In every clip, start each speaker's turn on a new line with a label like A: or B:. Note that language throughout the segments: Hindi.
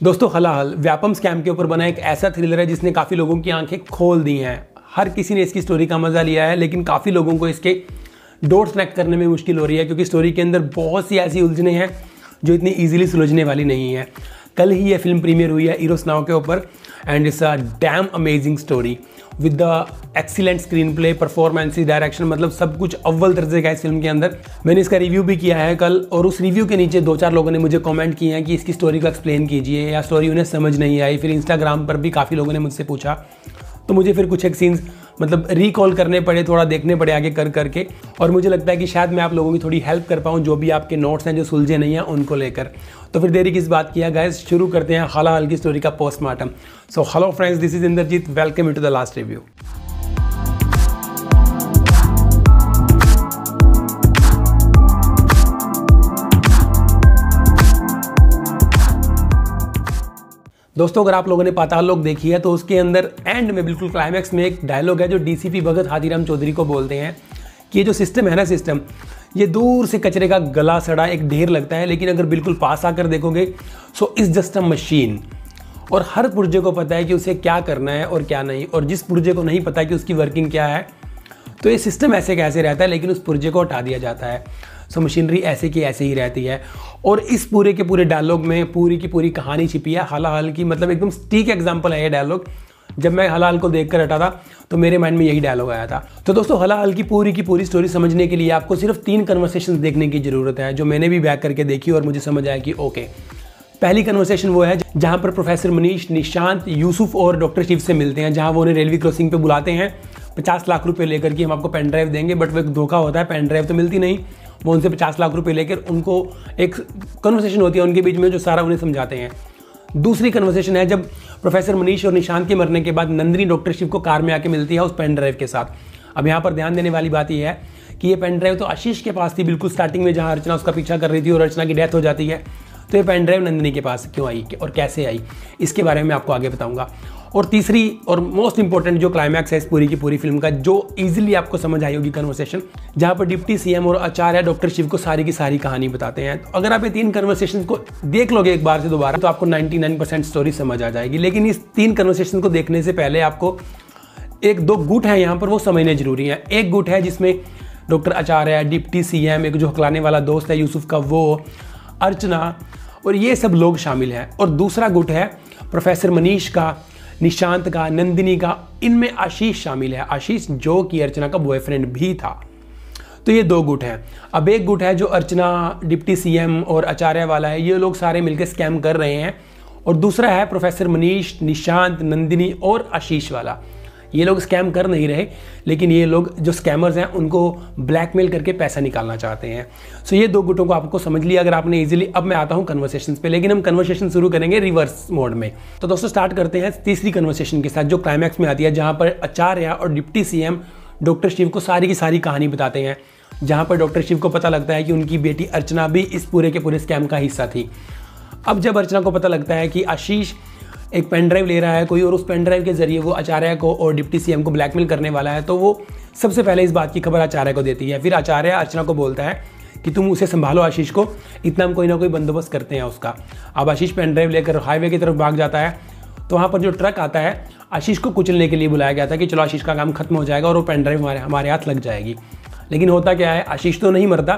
A: दोस्तों हलाल व्यापम स्कैम के ऊपर बना एक ऐसा थ्रिलर है जिसने काफ़ी लोगों की आंखें खोल दी हैं। हर किसी ने इसकी स्टोरी का मज़ा लिया है, लेकिन काफ़ी लोगों को इसके डॉट्स कनेक्ट करने में मुश्किल हो रही है क्योंकि स्टोरी के अंदर बहुत सी ऐसी उलझने हैं जो इतनी ईजिली सुलझने वाली नहीं है। कल ही ये फिल्म प्रीमियर हुई है इरोस नाउ के ऊपर and it's a dam amazing story with the excellent screen play, performance, direction, मतलब सब कुछ अव्वल दर्जे का इस फिल्म के अंदर। मैंने इसका रिव्यू भी किया है कल और उस रिव्यू के नीचे 2-4 लोगों ने मुझे कमेंट किए हैं कि इसकी स्टोरी को एक्सप्लेन कीजिए या स्टोरी उन्हें समझ नहीं आई। फिर इंस्टाग्राम पर भी काफ़ी लोगों ने मुझसे पूछा, तो मुझे फिर कुछ एक सीन्स मतलब रिकॉल करने पड़े, थोड़ा देखने पड़े आगे कर करके, और मुझे लगता है कि शायद मैं आप लोगों की थोड़ी हेल्प कर पाऊँ जो भी आपके नोट्स हैं जो सुलझे नहीं हैं उनको लेकर। तो फिर देरी किस बात किया गाइस, शुरू करते हैं हलाल की स्टोरी का postmortem. So hello friends, this is Indrajit, welcome to the last review. दोस्तों अगर आप लोगों ने पाताल लोक देखी है तो उसके अंदर एंड में बिल्कुल क्लाइमैक्स में एक डायलॉग है जो डीसीपी भगत हाथीराम चौधरी को बोलते हैं कि ये जो सिस्टम है ना, सिस्टम ये दूर से कचरे का गला सड़ा एक ढेर लगता है, लेकिन अगर बिल्कुल पास आकर देखोगे so is just a machine. और हर पुर्जे को पता है कि उसे क्या करना है और क्या नहीं, और जिस पुर्जे को नहीं पता कि उसकी वर्किंग क्या है तो ये सिस्टम ऐसे कैसे रहता है, लेकिन उस पुर्जे को हटा दिया जाता है। सो मशीनरी ऐसे की ऐसे ही रहती है। और इस पूरे के पूरे डायलॉग में पूरी की पूरी कहानी छिपी है हलाल की। मतलब एकदम ठीक एग्जांपल है ये डायलॉग। जब मैं हलाल को देखकर हटा था तो मेरे माइंड में यही डायलॉग आया था। तो दोस्तों हलाल की पूरी स्टोरी समझने के लिए आपको सिर्फ 3 कन्वर्सेशन देखने की जरूरत है, जो मैंने भी बैक करके देखी और मुझे समझ आया कि ओके। पहली कन्वर्सेशन वो है जहां पर प्रोफेसर मनीष, निशांत, यूसुफ और डॉक्टर शिव से मिलते हैं, जहां वो उन्हें रेलवे क्रॉसिंग पे बुलाते हैं 50 लाख रुपए लेकर कि हम आपको पेन ड्राइव देंगे, बट वो एक धोखा होता है, पेन ड्राइव तो मिलती नहीं। वो उनसे 50 लाख रुपए लेकर उनको एक कन्वर्सेशन होती है उनके बीच में जो सारा उन्हें समझाते हैं। दूसरी कन्वर्सेशन है जब प्रोफेसर मनीष और निशांत के मरने के बाद नंदिनी डॉक्टर शिव को कार में आके मिलती है उस पेन ड्राइव के साथ। अब यहाँ पर ध्यान देने वाली बात यह है कि ये पेन ड्राइव तो आशीष के पास थी बिल्कुल स्टार्टिंग में, जहाँ अर्चना उसका पीछा कर रही थी और अर्चना की डेथ हो जाती है। तो ये पेन ड्राइव नंदिनी के पास क्यों आई और कैसे आई, इसके बारे में मैं आपको आगे बताऊंगा। और तीसरी और मोस्ट इंपॉर्टेंट जो क्लाइमैक्स है इस पूरी की पूरी फिल्म का, जो इजीली आपको समझ आई होगी कन्वर्सेशन, जहां पर डिप्टी सीएम और आचार्य डॉक्टर शिव को सारी की सारी कहानी बताते हैं। तो अगर आप ये 3 कन्वर्सेशन को देख लोगे एक बार से दोबारा तो आपको 99% स्टोरी समझ आ जाएगी। लेकिन इस 3 कन्वर्सेशन को देखने से पहले आपको 1-2 गुट है यहाँ पर वो समझने जरूरी है। एक गुट है जिसमें डॉक्टर आचार्य, डिप्टी सीएम, एक जो हकलाने वाला दोस्त है यूसुफ का वो, अर्चना और ये सब लोग शामिल हैं। और दूसरा गुट है प्रोफेसर मनीष का, निशांत का, नंदिनी का, इनमें आशीष शामिल है, आशीष जो कि अर्चना का बॉयफ्रेंड भी था। तो ये 2 गुट हैं। अब एक गुट है जो अर्चना, डिप्टी सीएम और आचार्य वाला है, ये लोग सारे मिलकर स्कैम कर रहे हैं। और दूसरा है प्रोफेसर मनीष, निशांत, नंदिनी और आशीष वाला। ये लोग स्कैम कर नहीं रहे, लेकिन ये लोग जो स्कैमर्स हैं उनको ब्लैकमेल करके पैसा निकालना चाहते हैं। सो ये 2 गुटों को आपको समझ लिया अगर आपने इजीली। अब मैं आता हूँ कन्वर्सेशंस पे, लेकिन हम कन्वर्सेशन शुरू करेंगे रिवर्स मोड में। तो दोस्तों स्टार्ट करते हैं तीसरी कन्वर्सेशन के साथ जो क्लाइमैक्स में आती है, जहाँ पर आचार्य और डिप्टी सीएम डॉक्टर शिव को सारी की सारी कहानी बताते हैं, जहाँ पर डॉक्टर शिव को पता लगता है कि उनकी बेटी अर्चना भी इस पूरे के पूरे स्कैम का हिस्सा थी। अब जब अर्चना को पता लगता है कि आशीष एक पेन ड्राइव ले रहा है कोई और उस पेन ड्राइव के जरिए वो आचार्य को और डिप्टी सीएम को ब्लैकमेल करने वाला है, तो वो सबसे पहले इस बात की खबर आचार्य को देती है। फिर आचार्य अर्चना को बोलता है कि तुम उसे संभालो आशीष को, इतना हम कोई ना कोई बंदोबस्त करते हैं उसका। अब आशीष पेन ड्राइव लेकर हाईवे की तरफ भाग जाता है, तो वहाँ पर जो ट्रक आता है आशीष को कुचलने के लिए बुलाया गया था कि चलो आशीष का काम खत्म हो जाएगा और वो पेन ड्राइव हमारे हाथ लग जाएगी। लेकिन होता क्या है, आशीष तो नहीं मरता,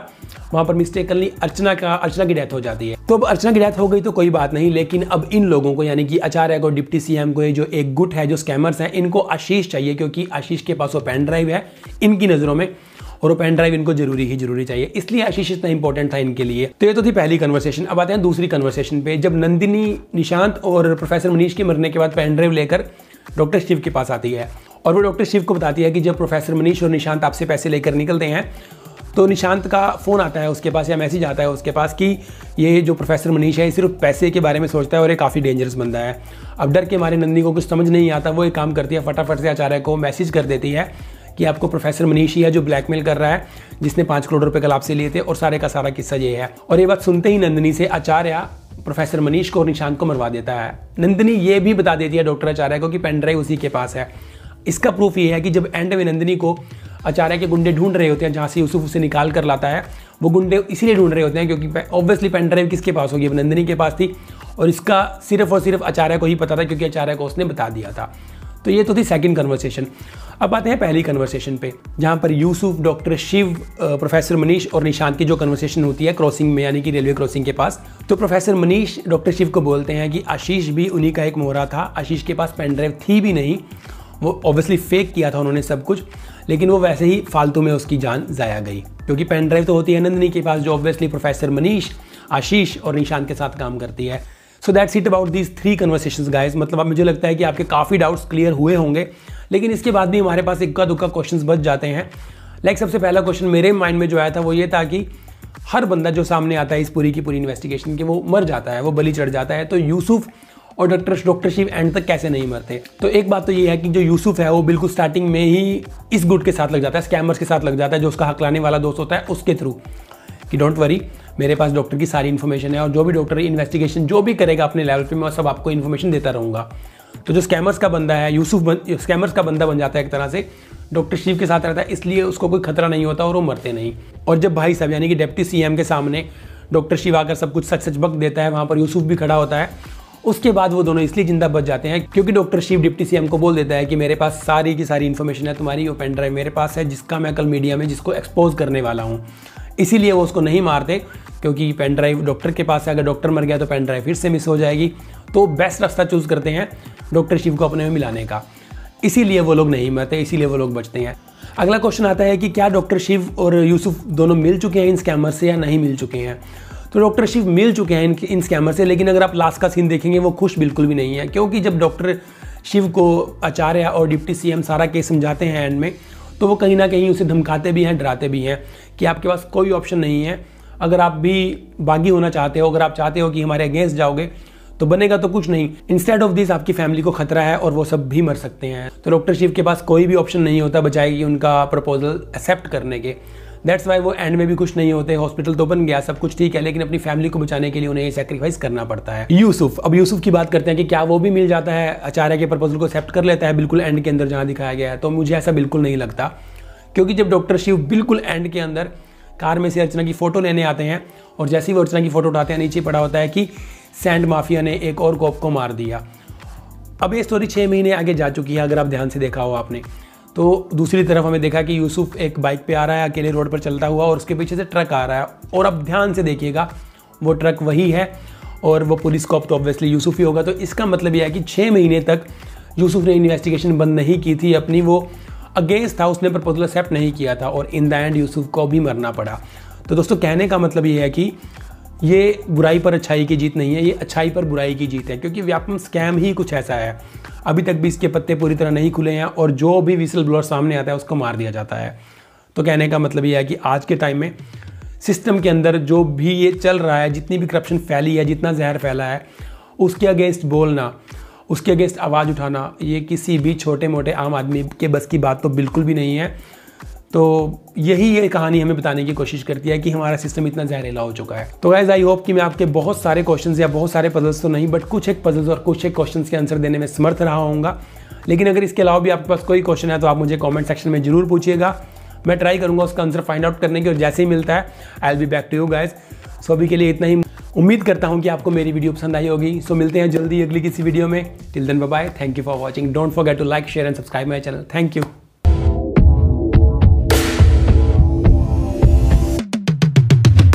A: वहाँ पर मिस्टेकनली अर्चना की डेथ हो जाती है। तो अब अर्चना की डेथ हो गई तो कोई बात नहीं, लेकिन अब इन लोगों को यानी कि आचार्य को, डिप्टी सीएम को, ये जो एक गुट है जो स्कैमर्स हैं, इनको आशीष चाहिए क्योंकि आशीष के पास वो पेन ड्राइव है इनकी नज़रों में, और वो पेन ड्राइव इनको जरूरी चाहिए, इसलिए आशीष इतना इंपॉर्टेंट था इनके लिए। तो ये तो थी पहली कन्वर्सेशन। अब आते हैं दूसरी कन्वर्सेशन पे, जब नंदिनी, निशांत और प्रोफेसर मनीष के मरने के बाद पेन ड्राइव लेकर डॉक्टर शिव के पास आती है और वो डॉक्टर शिव को बताती है कि जब प्रोफेसर मनीष और निशांत आपसे पैसे लेकर निकलते हैं तो निशांत का फ़ोन आता है उसके पास या मैसेज आता है उसके पास कि ये जो प्रोफेसर मनीष है सिर्फ पैसे के बारे में सोचता है और ये काफ़ी डेंजरस बंदा है। अब डर के मारे नंदिनी को कुछ समझ नहीं आता, वो एक काम करती है, फटाफट से आचार्य को मैसेज कर देती है कि आपको प्रोफेसर मनीष ही है जो ब्लैकमेल कर रहा है, जिसने 5 करोड़ रुपए कल आपसे लिए थे, और सारे का सारा किस्सा ये है। और ये बात सुनते ही नंदिनी से आचार्य प्रोफेसर मनीष को और निशांत को मरवा देता है। नंदिनी ये भी बता देती है डॉक्टर आचार्य को कि पेन ड्राइव उसी के पास है। इसका प्रूफ ये है कि जब एंड में नंदिनी को आचार्य के गुंडे ढूंढ रहे होते हैं, जहाँ से यूसुफ उसे निकाल कर लाता है, वो गुंडे इसीलिए ढूंढ रहे होते हैं क्योंकि ऑब्वियसली पेन ड्राइव किसके पास होगी, नंदिनी के पास थी और इसका सिर्फ और सिर्फ आचार्य को ही पता था, क्योंकि आचार्य को उसने बता दिया था। तो ये तो थी सेकंड कन्वर्सेशन। अब आते हैं पहली कन्वर्सेशन पे, जहाँ पर यूसुफ, डॉक्टर शिव, प्रोफेसर मनीष और निशांत की जो कन्वर्सेशन होती है क्रॉसिंग में, यानी कि रेलवे क्रॉसिंग के पास। तो प्रोफेसर मनीष डॉक्टर शिव को बोलते हैं कि आशीष भी उन्हीं का एक मोहरा था, आशीष के पास पेन ड्राइव थी भी नहीं, वो ऑब्वियसली फेक किया था उन्होंने सब कुछ, लेकिन वो वैसे ही फालतू में उसकी जान ज़ाया गई, क्योंकि पेन ड्राइव तो होती है नंदिनी के पास, जो ऑब्वियसली प्रोफेसर मनीष, आशीष और निशांत के साथ काम करती है। So that's it about these 3 conversations guys. मतलब अब मुझे लगता है कि आपके काफ़ी डाउट्स क्लियर हुए होंगे, लेकिन इसके बाद भी हमारे पास इक्का दुक्का क्वेश्चंस बच जाते हैं। लाइक सबसे पहला क्वेश्चन मेरे माइंड में जो आया था वो ये था कि हर बंदा जो सामने आता है इस पूरी की पूरी इन्वेस्टिगेशन के, वो मर जाता है, वो बलि चढ़ जाता है, तो यूसुफ और डॉक्टर शिव एंड तक कैसे नहीं मरते। तो एक बात तो ये है कि जो यूसुफ है वो बिल्कुल स्टार्टिंग में ही इस गुट के साथ लग जाता है, स्कैमर्स के साथ लग जाता है, जो उसका हक लाने वाला दोस्त होता है उसके थ्रू, कि डोंट वरी, मेरे पास डॉक्टर की सारी इन्फॉर्मेशन है और जो भी डॉक्टर इन्वेस्टिगेशन जो भी करेगा अपने लेवल पे, मैं सब आपको इन्फॉर्मेशन देता रहूँगा। तो जो स्कैमर्स का बंदा है यूसुफ, स्कैमर्स का बंदा बन जाता है एक तरह से, डॉक्टर शिव के साथ रहता है, इसलिए उसको कोई खतरा नहीं होता और वो मरते नहीं। और जब भाई साहब यानी कि डिप्टी सीएम के सामने डॉक्टर शिव आकर सब कुछ सच सच बक देता है, वहाँ पर यूसुफ भी खड़ा होता है, उसके बाद वो दोनों इसलिए जिंदा बच जाते हैं क्योंकि डॉक्टर शिव डिप्टी सीएम को बोल देता है कि मेरे पास सारी की सारी इन्फॉर्मेशन है, तुम्हारी वो पेन ड्राइव मेरे पास है, जिसका मैं कल मीडिया में जिसको एक्सपोज करने वाला हूँ। इसीलिए वो उसको नहीं मारते, क्योंकि पेन ड्राइव डॉक्टर के पास है, अगर डॉक्टर मर गया तो पेन ड्राइव फिर से मिस हो जाएगी। तो बेस्ट रास्ता चूज करते हैं डॉक्टर शिव को अपने में मिलाने का, इसीलिए वो लोग नहीं मरते, इसीलिए वो लोग बचते हैं। अगला क्वेश्चन आता है कि क्या डॉक्टर शिव और यूसुफ दोनों मिल चुके हैं इन स्कैमर से या नहीं मिल चुके हैं। तो डॉक्टर शिव मिल चुके हैं इन स्कैमर से, लेकिन अगर आप लास्ट का सीन देखेंगे वो खुश बिल्कुल भी नहीं है, क्योंकि जब डॉक्टर शिव को आचार्य और डिप्टी सीएम सारा केस समझाते हैं एंड में, तो वो कहीं ना कहीं उसे धमकाते भी हैं, डराते भी हैं कि आपके पास कोई ऑप्शन नहीं है, अगर आप भी बागी होना चाहते हो, अगर आप चाहते हो कि हमारे अगेंस्ट जाओगे तो बनेगा तो कुछ नहीं, इंस्टेड ऑफ दिस आपकी फैमिली को खतरा है और वो सब भी मर सकते हैं। तो डॉक्टर शिव के पास कोई भी ऑप्शन नहीं होता बचाए कि उनका प्रपोजल एक्सेप्ट करने के। दैट्स वाई वो एंड में भी खुश नहीं होते। हॉस्पिटल तो बन गया, सब कुछ ठीक है, लेकिन अपनी फैमिली को बचाने के लिए उन्हें ये सेक्रीफाइस करना पड़ता है। यूसुफ, अब यूसुफ की बात करते हैं कि क्या वो भी मिल जाता है, आचार्य के प्रपोजल को एक्सेप्ट कर लेता है बिल्कुल एंड के अंदर जहाँ दिखाया गया है। तो मुझे ऐसा बिल्कुल नहीं लगता, क्योंकि जब डॉक्टर शिव बिल्कुल एंड के अंदर कार में से अर्चना की फोटो लेने आते हैं और जैसे ही वो अर्चना की फोटो उठाते हैं, नीचे पड़ा होता है कि सैंड माफिया ने एक और कॉप को मार दिया। अब ये स्टोरी 6 महीने आगे जा चुकी है, अगर आप ध्यान से देखा हो आपने। तो दूसरी तरफ हमें देखा कि यूसुफ एक बाइक पे आ रहा है अकेले रोड पर चलता हुआ, और उसके पीछे से ट्रक आ रहा है, और अब ध्यान से देखिएगा वो ट्रक वही है और वो पुलिस कॉप तो ऑब्वियसली यूसुफ ही होगा। तो इसका मतलब यह है कि 6 महीने तक यूसुफ ने इन्वेस्टिगेशन बंद नहीं की थी अपनी, वो अगेंस्ट था, उसने प्रपोजल एक्सेप्ट नहीं किया था और इन द एंड यूसुफ को भी मरना पड़ा। तो दोस्तों कहने का मतलब ये है कि ये बुराई पर अच्छाई की जीत नहीं है, ये अच्छाई पर बुराई की जीत है, क्योंकि व्यापम स्कैम ही कुछ ऐसा है। अभी तक भी इसके पत्ते पूरी तरह नहीं खुले हैं और जो भी विसल ब्लोअर सामने आता है उसको मार दिया जाता है। तो कहने का मतलब ये है कि आज के टाइम में सिस्टम के अंदर जो भी ये चल रहा है, जितनी भी करप्शन फैली है, जितना जहर फैला है, उसके अगेंस्ट बोलना, उसके अगेंस्ट आवाज़ उठाना, ये किसी भी छोटे मोटे आम आदमी के बस की बात तो बिल्कुल भी नहीं है। तो यही ये कहानी हमें बताने की कोशिश करती है कि हमारा सिस्टम इतना जहरीला हो चुका है। तो गाइस आई होप कि मैं आपके बहुत सारे क्वेश्चंस या बहुत सारे पजल्स तो नहीं, बट कुछ एक पजल्स और कुछ एक क्वेश्चंस के आंसर देने में समर्थ रहा होऊंगा। लेकिन अगर इसके अलावा भी आपके पास कोई क्वेश्चन है तो आप मुझे कॉमेंट सेक्शन में जरूर पूछिएगा, मैं ट्राई करूँगा उसका आंसर फाइंड आउट करने की, और जैसे ही मिलता है I will be back to you guys. So अभी के लिए इतना ही, उम्मीद करता हूँ कि आपको मेरी वीडियो पसंद आई होगी। सो मिलते हैं जल्दी अगली किसी वीडियो में। Till then bye bye, thank you for watching, don't forget to like, share and subscribe my channel. Thank you.